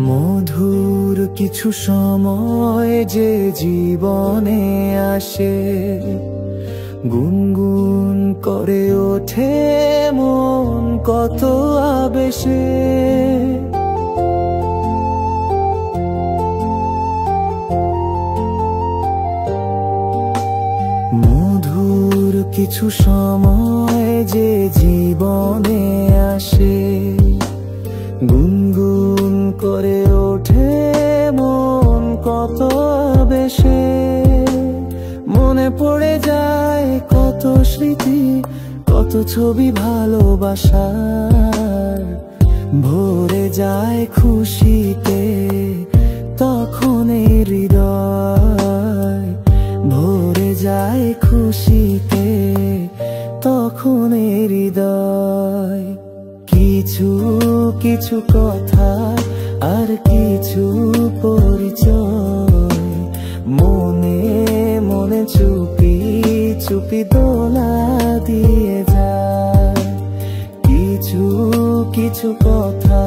মধুর কিছু সময় যে জীবনে আসে, গুনগুন করে ওঠে মন কত আবেশে। মধুর কিছু সময় যে জীবনে আসে, গুনগুন করে ওঠে মন কত বেশে। মনে পড়ে যায় কত স্মৃতি, কত ছবি ভালোবাসার। ভরে যায় খুশিতে তখন এই হৃদয়, ভরে যায় খুশিতে তখন এই হৃদয়। কিছু কিছু কথা আর কিছু পরিচয়, মনে মনে চুপি চুপি দোলা দিয়ে যায়। কিছু কিছু কথা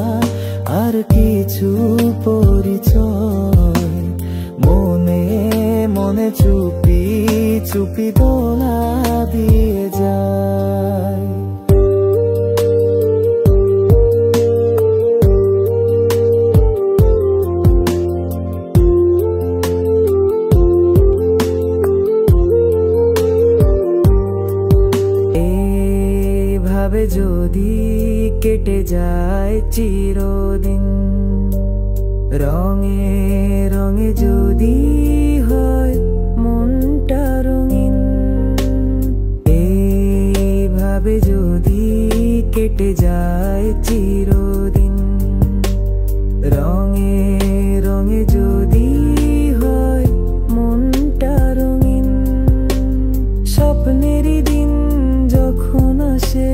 আর কিছু পরিচয়, মনে মনে চুপি চুপি দোলা দিয়ে যায়। ভাবে যদি কেটে যায় চিরদিন, রঙে রঙে যদি হয় মনটা রঙিন। এইভাবে যদি কেটে যায় চিরদিন, রঙে রঙে যদি হয় মনটা রঙিন। স্বপ্নেরই দিন যখন আসে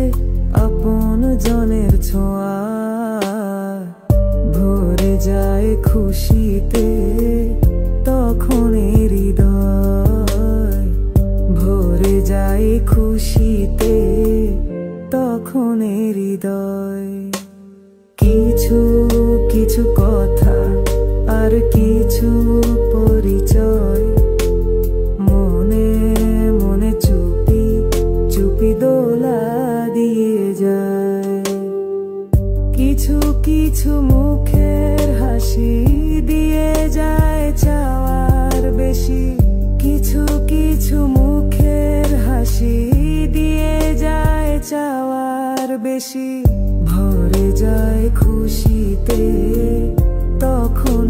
আপন জনের ছোঁয়া, ভরে যায় খুশিতে তখন হৃদয়, ভরে যায় খুশিতে তখন হৃদয়। কিছু কিছু কথা আর কিছু পরিচয়, মনে মনে চুপি চুপি দোলা দিয়ে যায়। কিছু কিছু মুখের হাসি দিয়ে যায় চাওয়ার বেশি, কিছু কিছু মুখের হাসি দিয়ে যায় চাওয়ার বেশি। ভরে যায় খুশিতে তখন